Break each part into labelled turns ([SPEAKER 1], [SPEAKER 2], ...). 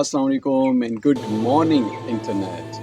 [SPEAKER 1] अस्सलाम वालेकुम and good morning internet.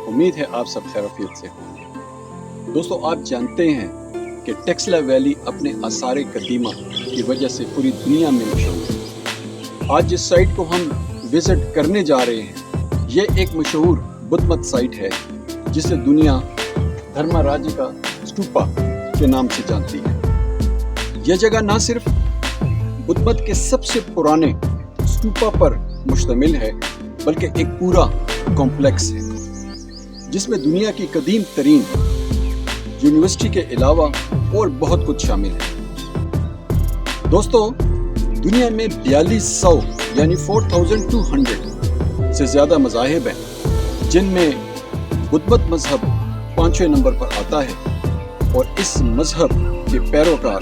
[SPEAKER 1] उम्मीद है आप सब खैरियत से होंगे। दोस्तों, आप जानते हैं कि टेक्सला वैली अपने आसार कदीमा की वजह से पूरी दुनिया में मशहूर है। आज जिस साइट को हम विज़िट करने जा रहे हैं, ये एक मशहूर बुद्ध मत साइट है जिसे दुनिया धर्मराजिका स्टूपा के नाम से जानती है। यह जगह न सिर्फ बुद्ध मत के सबसे पुराने स्टूपा पर मुश्तमिल है, बल्कि एक पूरा कॉम्प्लेक्स है जिसमें दुनिया की कदीम तरीन यूनिवर्सिटी के अलावा और बहुत कुछ शामिल है। दोस्तों, दुनिया में 4200 यानी 4200 से ज़्यादा मज़ाहिब हैं, जिनमें बुद्ध मत मज़हब 5वें नंबर पर आता है और इस मज़हब के पैरोकार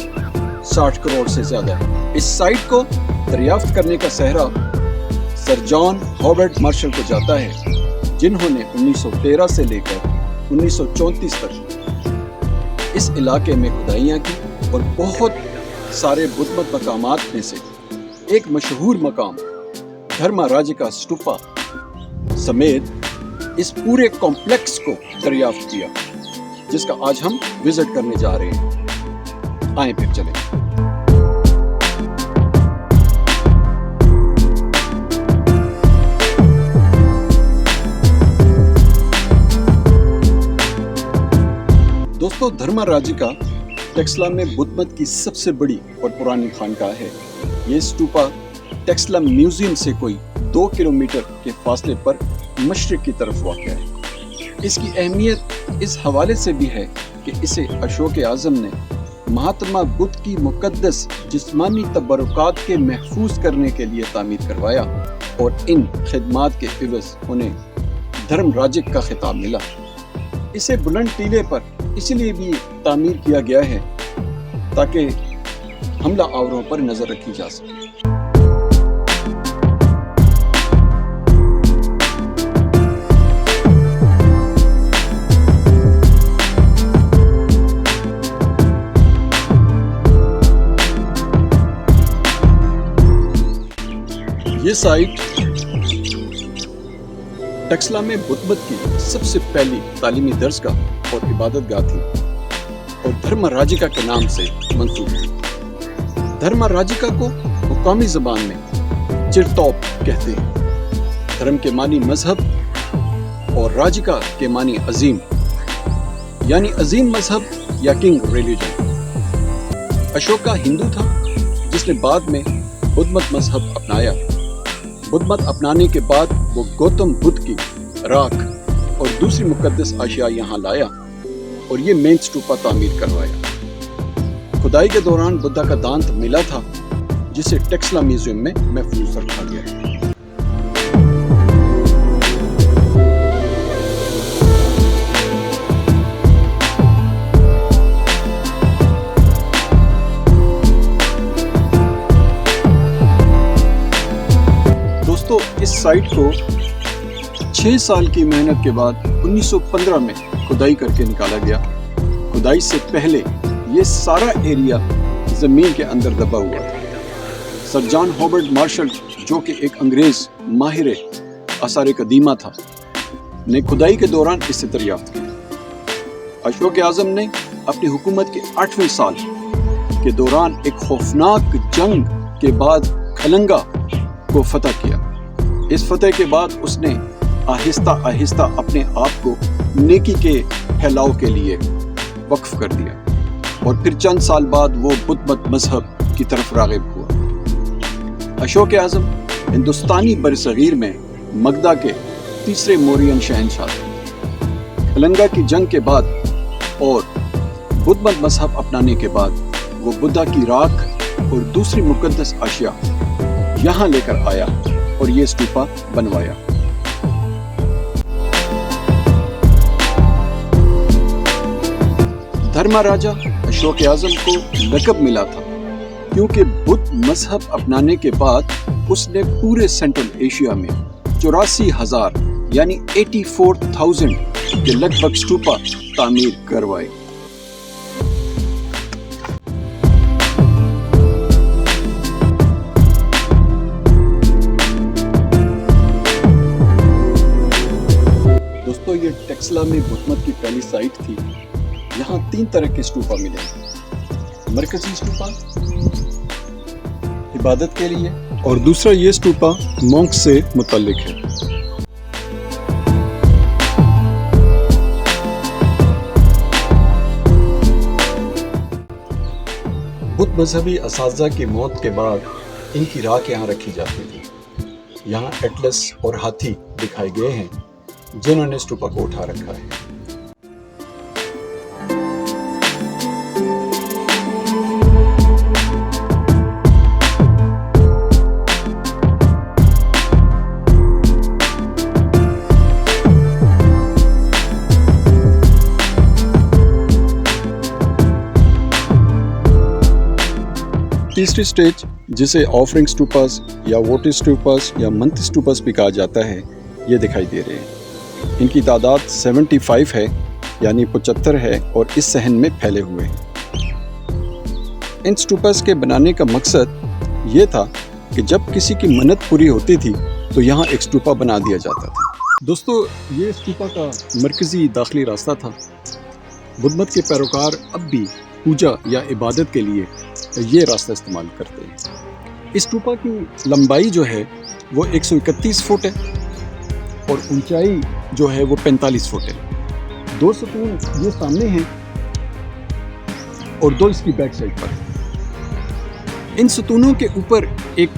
[SPEAKER 1] 60 करोड़ से ज़्यादा है। इस साइट को दरियाफ्त करने का सहरा सर जॉन हॉवर्ड मार्शल को जाता है, जिन्होंने 1913 से लेकर 1934 तक इस इलाके में खुदाइयाँ की और बहुत सारे बुद्ध मत मकामात में से एक मशहूर मकाम धर्मराजिका स्टूपा समेत इस पूरे कॉम्प्लेक्स को दरियाफ्त किया, जिसका आज हम विजिट करने जा रहे हैं। आए फिर चलें। दोस्तों, धर्मराजिका टेक्सला में बुद्ध मत की सबसे बड़ी और पुरानी खानकाह है। ये स्टूपा टेक्सला म्यूजियम से कोई 2 किलोमीटर के फासले पर मशरिक की तरफ वाक़ है। इसकी अहमियत इस हवाले से भी है कि इसे अशोक आज़म ने महात्मा बुद्ध की मुक़द्दस जिस्मानी तबरुकात के महफूज करने के लिए तामीर करवाया और इन खिदमात के इवज़ उन्हें धर्मराजिक का खिताब मिला। इसे बुलंद टीले पर इसलिए भी तामीर किया गया है ताकि हमला आवरों पर नजर रखी जा सके। ये साइट टेक्सला में बुद्ध मत की सबसे पहली तालीमी दरसगाह और इबादतगाह थी और धर्मराजिका के नाम से मंसूब है। धर्मराजिका को मुकामी ज़बान में चिरतौप कहते हैं। धर्म के मानी मजहब और राजिका के मानी अजीम, यानी अजीम मजहब या किंग रिलीजन। अशोका हिंदू था जिसने बाद में बुद्ध मत मजहब अपनाया। बुद्ध मत अपनाने के बाद वो गौतम बुद्ध की राख और दूसरी मुकद्दस अशिया यहाँ लाया और ये मेन स्टूपा तामीर करवाया। खुदाई के दौरान बुद्धा का दांत मिला था, जिसे टेक्सला म्यूजियम में महफूज रखा गया है। दोस्तों, इस साइट को 6 साल की मेहनत के बाद 1915 में खुदाई करके निकाला गया। खुदाई से पहले ये सारा एरिया जमीन के अंदर दबा हुआ था। सर जॉन हॉवर्ड मार्शल, जो कि एक अंग्रेज माहिर आसार कदीमा था, ने खुदाई के दौरान इसे दरियाफ्त किया। अशोक आज़म ने अपनी हुकूमत के 8वें साल के दौरान एक खौफनाक जंग के बाद खलंगा को फतह किया। इस फतह के बाद उसने आहिस्ता आहिस्ता अपने आप को नेकी के फैलाव के लिए वक्फ कर दिया और फिर चंद साल बाद वो बुद्ध मत मजहब की तरफ राग़िब हुआ। अशोक आज़म हिंदुस्तानी बरसगीर में मगधा के तीसरे मौर्यन शहंशाह थे। खलंगा की जंग के बाद और बुद्ध मत मजहब अपनाने के बाद वो बुद्धा की राख और दूसरी मुकद्दस अशिया यहाँ लेकर आया और ये स्टूपा बनवाया। धर्मराजा अशोक आज़म को लक़ब मिला था क्योंकि बुद्ध मजहब अपनाने के बाद उसने पूरे सेंट्रल एशिया में 84,000 यानी 84,000 के लगभग स्टूपा तामीर करवाए। टेक्सला में बुद्ध मत की पहली साइट थी। यहाँ 3 तरह के स्टूपा मिले हैं। मरकजी स्टूपा इबादत के लिए, और दूसरा ये स्टूपा मॉन्क से मुतल्लिक है। बुद्ध मजहबी असातिज़ा की मौत के बाद इनकी राख यहाँ रखी जाती थी। यहाँ एटलस और हाथी दिखाए गए हैं जिन्होंने स्टूपा को उठा रखा है। तीसरी स्टेज, जिसे ऑफरिंग स्टूपास या वोटिव स्टूपास या मंथ स्टूपास भी कहा जाता है, ये दिखाई दे रहे हैं। इनकी तादाद 75 है, यानी 75 है, और इस सहन में फैले हुए हैं। इन स्टूपास के बनाने का मकसद ये था कि जब किसी की मन्नत पूरी होती थी तो यहाँ एक स्टूपा बना दिया जाता था। दोस्तों, ये स्टूपा का मरकजी दाखिली रास्ता था। बुद्ध मत के पैरोकार अब भी पूजा या इबादत के लिए ये रास्ता इस्तेमाल करते हैं। इस स्टूपा की लंबाई जो है वो 131 फुट है और ऊंचाई जो है वो 45 फुट है। 2 सतून ये सामने हैं और 2 इसकी बैक साइड पर। इन सतूनों के ऊपर एक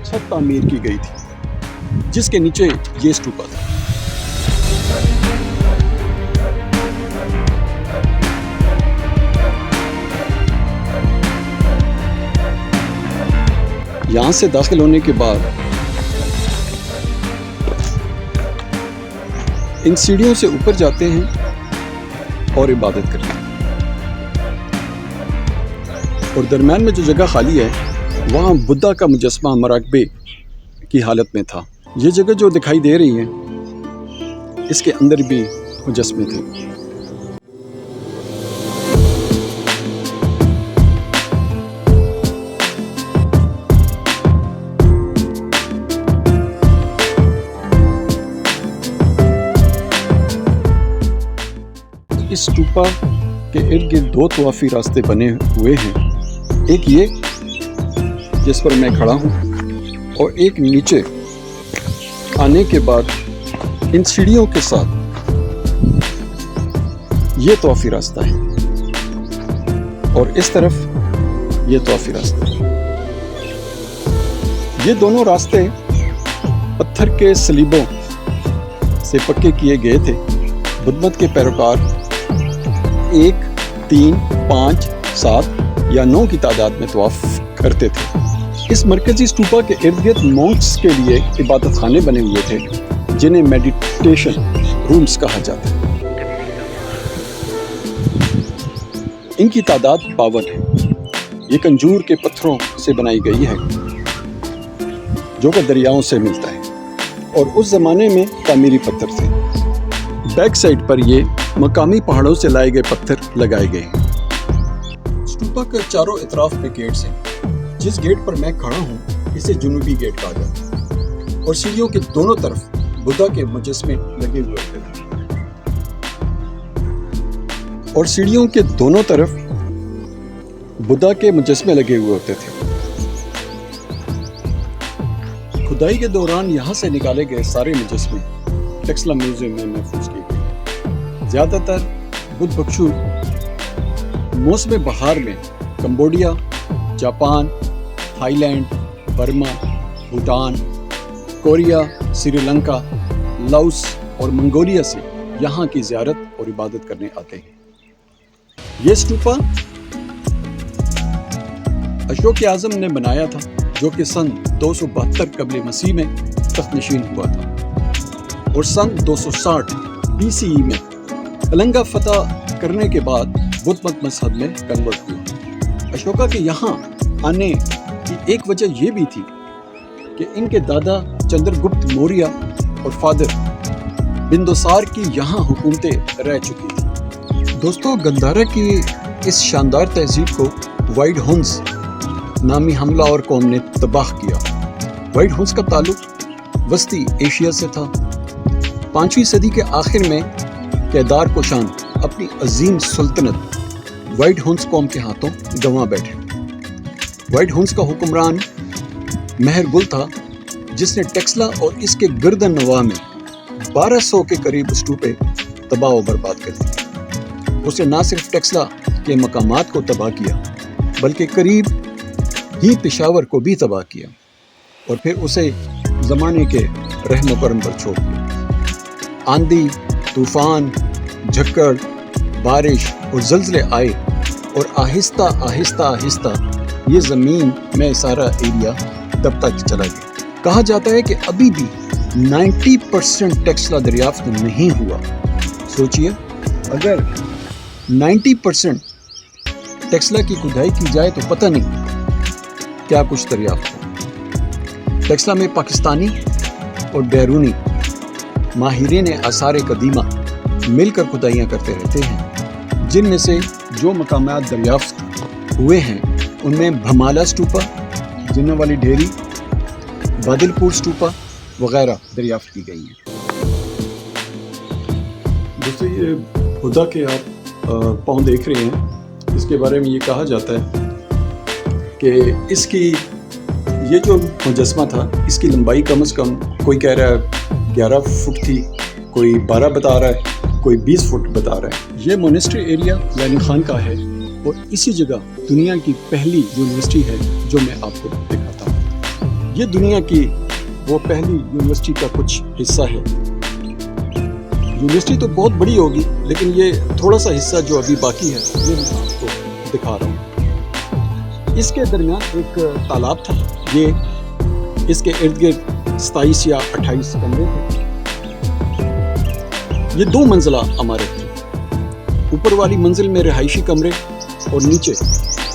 [SPEAKER 1] छत तामीर की गई थी जिसके नीचे ये स्टूपा था। यहाँ से दाखिल होने के बाद इन सीढ़ियों से ऊपर जाते हैं और इबादत करते हैं, और दरम्यान में जो जगह खाली है वहाँ बुद्धा का मुजस्मा मराकबे की हालत में था। ये जगह जो दिखाई दे रही है इसके अंदर भी मुजस्मे थे। इस स्टूपा के इर्द गिर्द 2 तवाफी रास्ते बने हुए हैं। एक ये जिस पर मैं खड़ा हूँ, और एक नीचे आने के बाद इन सीढ़ियों के साथ ये तवाफी रास्ता है, और इस तरफ ये तवाफी रास्ता है। ये दोनों रास्ते पत्थर के सलीबों से पक्के किए गए थे। बुद्ध मत के पैरोकार 1, 3, 5, 7 या 9 की तादाद में तवाफ करते थे। इस मरकजी स्टूपा के इर्द गिर्द मॉन्क्स के लिए इबादत खाने बने हुए थे जिन्हें मेडिटेशन रूम्स कहा जाता है। इनकी तादाद 52 है। ये कंजूर के पत्थरों से बनाई गई है जो कि दरियाओं से मिलता है, और उस जमाने में तामीरी पत्थर थे। बैक साइड पर ये मकामी पहाड़ों से लाए गए पत्थर लगाए गए हैं। स्टूपा के चारों इतराफ पे गेट्स हैं। जिस गेट पर मैं खड़ा हूँ इसे जुनूबी गेट कहा जाता है, और सीढ़ियों के दोनों तरफ बुद्धा के मुजस्मे लगे हुए होते थे। और सीढ़ियों के दोनों तरफ बुद्धा के मुजस्मे लगे हुए होते थे। खुदाई के दौरान यहाँ से निकाले गए सारे मुजस्मे टेक्सला म्यूजियम में महफूज किए गए। ज़्यादातर बुद्ध भिक्षु मौसम बहार में Cambodia, Japan, Thailand, Burma, Bhutan, Korea, Sri Lanka, Laos और मंगोलिया से यहाँ की ज़ियारत और इबादत करने आते हैं। ये स्टूपा अशोक आज़म ने बनाया था, जो कि सन 272 कबल मसीह में तख्तनशीन हुआ था, और सन 260 BCE में तेलंगा फतह करने के बाद बुद्ध मत मजहब में कन्वर्ट हुआ। अशोका के यहाँ आने की एक वजह यह भी थी कि इनके दादा चंद्रगुप्त मौर्य और फादर बिंदुसार की यहाँ हुकूमतें रह चुकी थी। दोस्तों, गंधारा की इस शानदार तहजीब को वाइट हुन्स नामी हमला और कौम ने तबाह किया। वाइट हुन्स का ताल्लुक वस्ती एशिया से था। 5वीं सदी के आखिर में کیدار کوشان اپنی عظیم سلطنت وائٹ ہنس قوم کے ہاتھوں گنوا بیٹھے۔ وائٹ ہنس کا حکمران مہر گل تھا، جس نے ٹیکسلا اور اس کے گردن نواح میں 1200 کے قریب اسٹوپے تباہ و برباد کر دی۔ اس نے نہ صرف ٹیکسلا کے مقامات کو تباہ کیا بلکہ قریب ہی پشاور کو بھی تباہ کیا، اور پھر اسے زمانے کے رحم و کرم پر چھوڑ دیا۔ آندھی، طوفان، جھکڑ، بارش اور زلزلے آئے اور آہستہ آہستہ یہ زمین میں سارا ایریا دبتا چلا گیا۔ کہا جاتا ہے کہ ابھی بھی 90% ٹیکسلا دریافت نہیں ہوا۔ سوچئے اگر 90% ٹیکسلا کی کھدائی کی جائے تو پتہ نہیں کیا کچھ دریافت ہو۔ ٹیکسلا میں پاکستانی اور بیرونی ماہرین آثار قدیمہ مل کر کھدائیاں کرتے رہتے ہیں، جن میں سے جو مقامات دریافت ہوئے ہیں ان میں بھمالا اسٹوپا، جنہ والی ڈھیری، بادل پور اسٹوپا وغیرہ دریافت کی گئی ہیں۔ دوستو یہ خدا کے آپ پاؤں دیکھ رہے ہیں، اس کے بارے میں یہ کہا جاتا ہے کہ اس کی یہ جو مجسمہ تھا اس کی لمبائی کم از کم کوئی کہہ رہا ہے 11 فٹ تھی، کوئی 12 بتا رہا ہے، کوئی 20 فٹ بتا رہا ہے۔ یہ مونسٹری ایریا یعنی خانقاہ ہے، اور اسی جگہ دنیا کی پہلی یونیورسٹی ہے جو میں آپ کو دکھاتا ہوں۔ یہ دنیا کی وہ پہلی یونیورسٹی کا کچھ حصہ ہے۔ یونیورسٹی تو بہت بڑی ہوگی، لیکن یہ تھوڑا سا حصہ جو ابھی باقی ہے یہ میں آپ کو دکھا رہا ہوں۔ اس کے درمیان ایک تالاب تھا، یہ اس کے ارد گرد 27 یا 28 کمرے تھے۔ یہ 2 منزلہ عمارت تھی، اوپر والی منزل میں رہائشی کمرے اور نیچے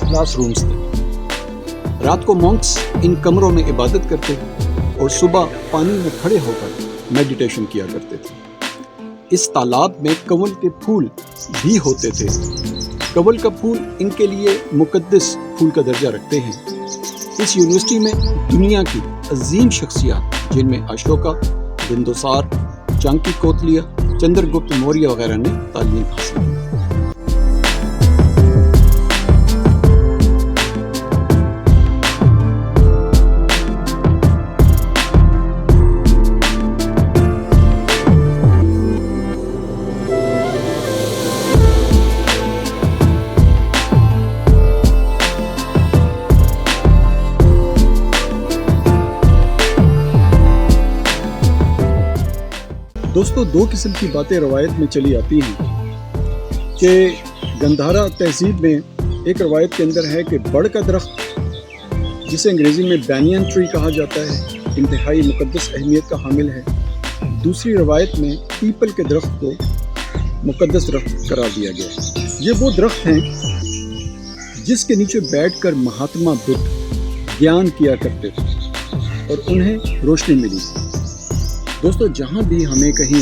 [SPEAKER 1] کلاس رومز تھے۔ رات کو مونکس ان کمروں میں عبادت کرتے اور صبح پانی میں کھڑے ہو کر میڈیٹیشن کیا کرتے تھے۔ اس تالاب میں کنول کے پھول بھی ہوتے تھے۔ کنول کا پھول ان کے لیے مقدس پھول کا درجہ رکھتے ہیں۔ اس یونیورسٹی میں دنیا کی عظیم شخصیات جن میں اشوکا، بندوسار، چانکی کوتلیہ، چندر گپت موریہ وغیرہ نے تعلیم حاصل کی۔ دوستو 2 قسم کی باتیں روایت میں چلی آتی ہیں کہ گندھارا تہذیب میں ایک روایت کے اندر ہے کہ بڑ کا درخت، جسے انگریزی میں بینین ٹری کہا جاتا ہے، انتہائی مقدس اہمیت کا حامل ہے۔ دوسری روایت میں پیپل کے درخت کو مقدس درخت قرار دیا گیا ہے۔ یہ وہ درخت ہیں جس کے نیچے بیٹھ کر مہاتما بدھ گیان کیا کرتے تھے اور انہیں روشنی ملی۔ دوستو جہاں بھی ہمیں کہیں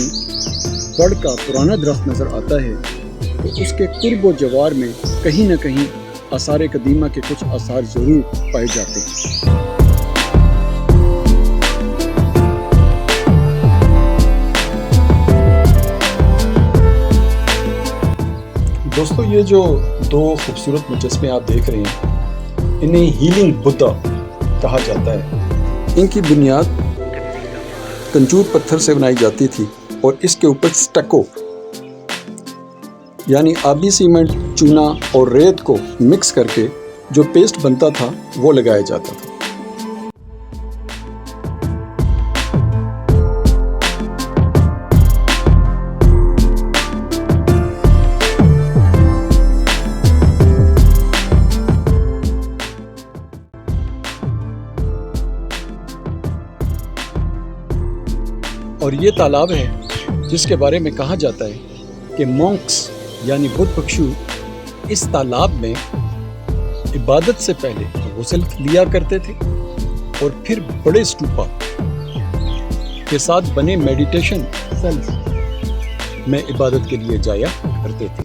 [SPEAKER 1] بڑ کا پرانا درخت نظر آتا ہے تو اس کے قرب و جوار میں کہیں نہ کہیں آثار قدیمہ کے کچھ آثار ضرور پائے جاتے ہیں۔ دوستو یہ جو 2 خوبصورت مجسمے آپ دیکھ رہے ہیں انہیں ہیلنگ بدھا کہا جاتا ہے۔ ان کی بنیاد کنچور پتھر سے بنائی جاتی تھی اور اس کے اوپر سٹکو یعنی آبی سیمنٹ، چونا اور ریت کو مکس کر کے جو پیسٹ بنتا تھا وہ لگایا جاتا تھا۔ اور یہ تالاب ہے جس کے بارے میں کہا جاتا ہے کہ مونکس یعنی بدھ بھکشو اس تالاب میں عبادت سے پہلے غسل لیا کرتے تھے اور پھر بڑے اسٹوپا کے ساتھ بنے میڈیٹیشن سیلز میں عبادت کے لیے جایا کرتے تھے۔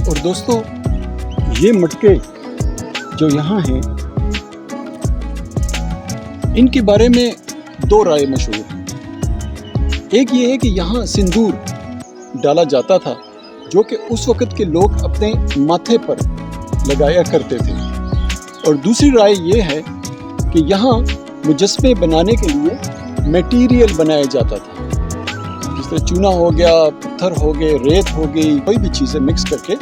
[SPEAKER 1] اور دوستو یہ مٹکے جو یہاں ہیں ان کے بارے میں دو رائے مشہور ہیں۔ ایک یہ ہے کہ یہاں سندور ڈالا جاتا تھا جو کہ اس وقت کے لوگ اپنے ماتھے پر لگایا کرتے تھے، اور دوسری رائے یہ ہے کہ یہاں مجسمے بنانے کے لیے میٹیریل بنایا جاتا تھا، جس طرح چونا ہو گیا، پتھر ہو گئے، ریت ہو گئی، کوئی بھی چیزیں مکس کر کے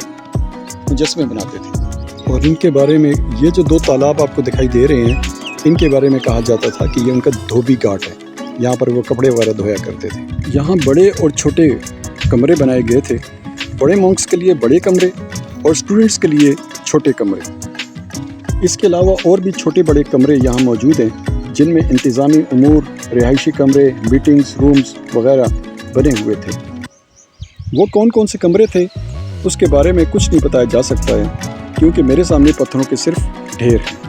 [SPEAKER 1] مجسمے بناتے تھے۔ اور ان کے بارے میں یہ جو دو تالاب آپ کو دکھائی دے رہے ہیں، ان کے بارے میں کہا جاتا تھا کہ یہ ان کا دھوبی گھاٹ ہے، یہاں پر وہ کپڑے وغیرہ دھویا کرتے تھے۔ یہاں بڑے اور چھوٹے کمرے بنائے گئے تھے، بڑے مونکس کے لیے بڑے کمرے اور اسٹوڈنٹس کے لیے چھوٹے کمرے۔ اس کے علاوہ اور بھی چھوٹے بڑے کمرے یہاں موجود ہیں جن میں انتظامی امور، رہائشی کمرے، میٹنگز رومز وغیرہ بنے ہوئے تھے۔ وہ کون کون سے کمرے تھے اس کے بارے میں کچھ نہیں بتایا جا سکتا ہے، کیونکہ میرے سامنے پتھروں کے صرف ڈھیر ہیں۔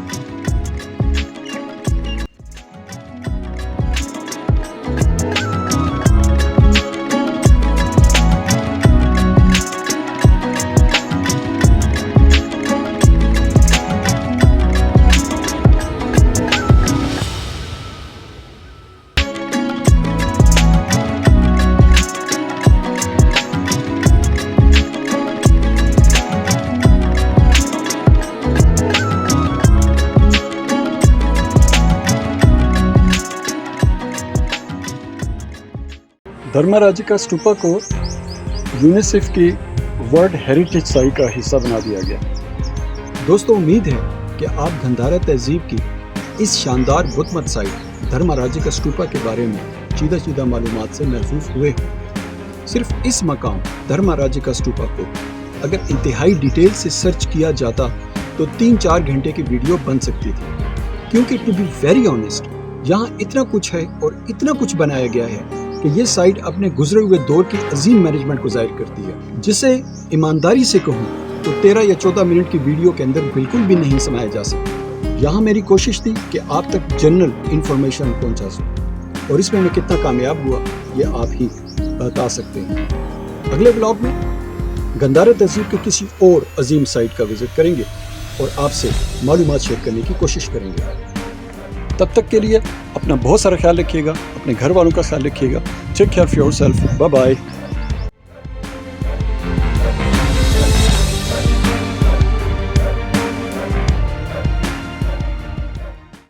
[SPEAKER 1] دھرما راجکا اسٹوپا کو یونیسیف کی ورلڈ ہیریٹیج سائٹ کا حصہ بنا دیا گیا۔ دوستو، امید ہے کہ آپ گندھارا تہذیب کی اس شاندار بت مت سائٹ دھرما راجکا اسٹوپا کے بارے میں چیدہ معلومات سے محظوظ ہوئے ہوں۔ صرف اس مقام دھرما راجکا اسٹوپا کو اگر انتہائی ڈیٹیل سے سرچ کیا جاتا تو 3-4 گھنٹے کی ویڈیو بن سکتی تھی، کیونکہ ٹو بی ویری آنیسٹ یہاں اتنا کچھ ہے اور اتنا کچھ بنایا گیا ہے کہ یہ سائٹ اپنے گزرے ہوئے دور کی عظیم مینجمنٹ کو ظاہر کرتی ہے، جسے ایمانداری سے کہوں تو 13 یا 14 منٹ کی ویڈیو کے اندر بالکل بھی نہیں سمایا جا سکتا۔ یہاں میری کوشش تھی کہ آپ تک جنرل انفارمیشن پہنچا سکوں، اور اس میں کتنا کامیاب ہوا یہ آپ ہی بتا سکتے ہیں۔ اگلے بلاگ میں گندھارا تہذیب کے کسی اور عظیم سائٹ کا وزٹ کریں گے اور آپ سے معلومات شیئر کرنے کی کوشش کریں گے۔ تب تک کے لیے اپنا بہت سارا خیال رکھیے گا، اپنے گھر والوں کا خیال رکھیے گا۔ Take care of yourself, bye bye.